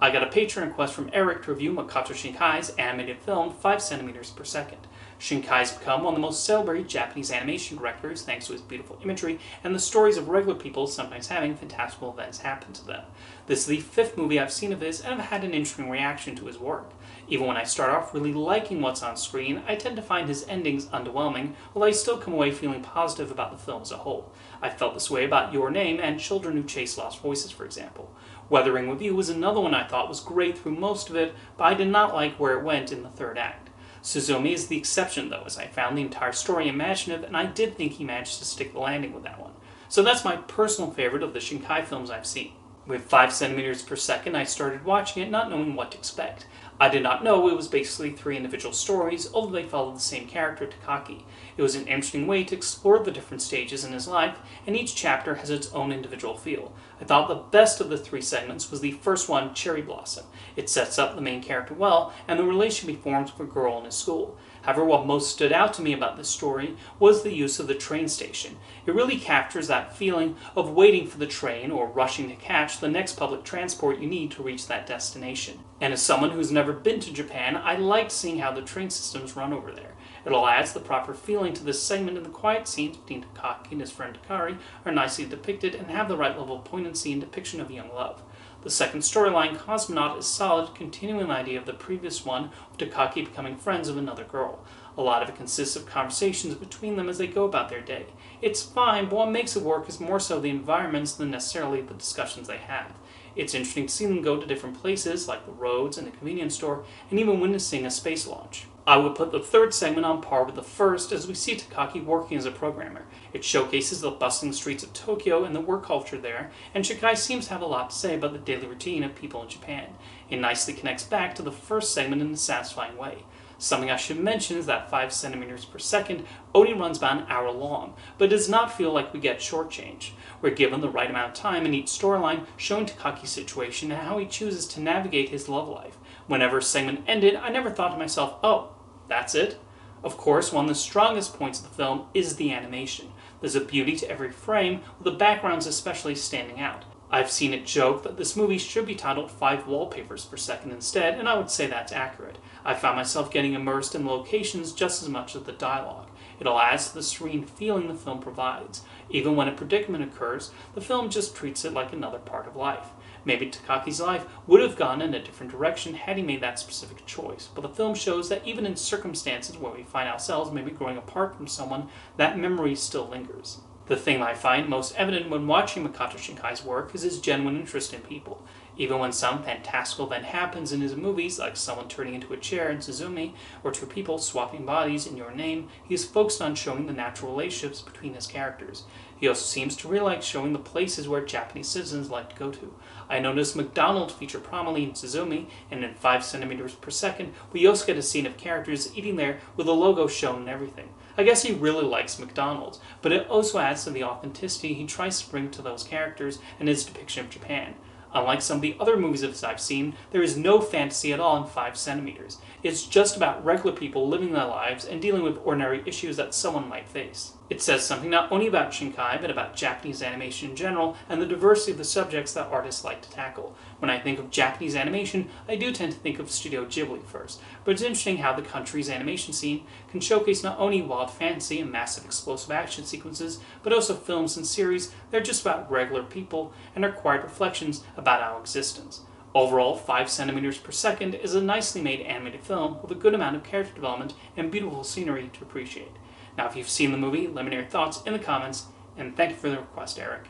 I got a Patreon request from Eric to review Makoto Shinkai's animated film 5 centimeters per second. Shinkai's become one of the most celebrated Japanese animation directors thanks to his beautiful imagery and the stories of regular people sometimes having fantastical events happen to them. This is the 5th movie I've seen of his, and I've had an interesting reaction to his work. Even when I start off really liking what's on screen, I tend to find his endings underwhelming, although I still come away feeling positive about the film as a whole. I felt this way about Your Name and Children Who Chase Lost Voices, for example. Weathering with You was another one I thought was great through most of it, but I did not like where it went in the third act. Suzumi is the exception though, as I found the entire story imaginative, and I did think he managed to stick the landing with that one. So that's my personal favorite of the Shinkai films I've seen. With 5 centimeters per second, I started watching it not knowing what to expect. I did not know it was basically 3 individual stories, although they followed the same character, Takaki. It was an interesting way to explore the different stages in his life, and each chapter has its own individual feel. I thought the best of the 3 segments was the first one, Cherry Blossom. It sets up the main character well, and the relationship he forms with a girl in his school. However, what most stood out to me about this story was the use of the train station. It really captures that feeling of waiting for the train or rushing to catch the next public transport you need to reach that destination. And as someone who's never been to Japan, I liked seeing how the train systems run over there. It all adds the proper feeling to this segment, and the quiet scenes between Takaki and his friend Takari are nicely depicted and have the right level of poignancy and depiction of young love. The second storyline, Cosmonaut, is solid, continuing the idea of the previous one of Takaki becoming friends of another girl. A lot of it consists of conversations between them as they go about their day. It's fine, but what makes it work is more so the environments than necessarily the discussions they have. It's interesting to see them go to different places, like the roads and the convenience store, and even witnessing a space launch. I would put the third segment on par with the first, as we see Takaki working as a programmer. It showcases the bustling streets of Tokyo and the work culture there, and Shinkai seems to have a lot to say about the daily routine of people in Japan. It nicely connects back to the first segment in a satisfying way. Something I should mention is that 5 centimeters per second only runs about an hour long, but it does not feel like we get shortchanged. We're given the right amount of time in each storyline showing Takaki's situation and how he chooses to navigate his love life. Whenever a segment ended, I never thought to myself, oh, that's it? Of course, one of the strongest points of the film is the animation. There's a beauty to every frame, with the backgrounds especially standing out. I've seen it joke that this movie should be titled 5 wallpapers per second instead, and I would say that's accurate. I found myself getting immersed in the locations just as much as the dialogue. It all adds to the serene feeling the film provides. Even when a predicament occurs, the film just treats it like another part of life. Maybe Takaki's life would have gone in a different direction had he made that specific choice, but the film shows that even in circumstances where we find ourselves maybe growing apart from someone, that memory still lingers. The thing I find most evident when watching Makoto Shinkai's work is his genuine interest in people. Even when some fantastical event happens in his movies, like someone turning into a chair in Suzumi, or 2 people swapping bodies in Your Name, he is focused on showing the natural relationships between his characters. He also seems to really like showing the places where Japanese citizens like to go to. I noticed McDonald's feature prominently in Suzumi, and in 5 centimeters per second, we also get a scene of characters eating there with the logo shown and everything. I guess he really likes McDonald's, but it also adds to the authenticity he tries to bring to those characters and his depiction of Japan. Unlike some of the other movies of his I've seen, there is no fantasy at all in 5 centimeters. It's just about regular people living their lives and dealing with ordinary issues that someone might face. It says something not only about Shinkai, but about Japanese animation in general and the diversity of the subjects that artists like to tackle. When I think of Japanese animation, I do tend to think of Studio Ghibli first, but it's interesting how the country's animation scene can showcase not only wild fantasy and massive explosive action sequences, but also films and series that are just about regular people and are quiet reflections about our existence. Overall, 5 centimeters per second is a nicely made animated film with a good amount of character development and beautiful scenery to appreciate. Now, if you've seen the movie, let me know your thoughts in the comments, and thank you for the request, Eric.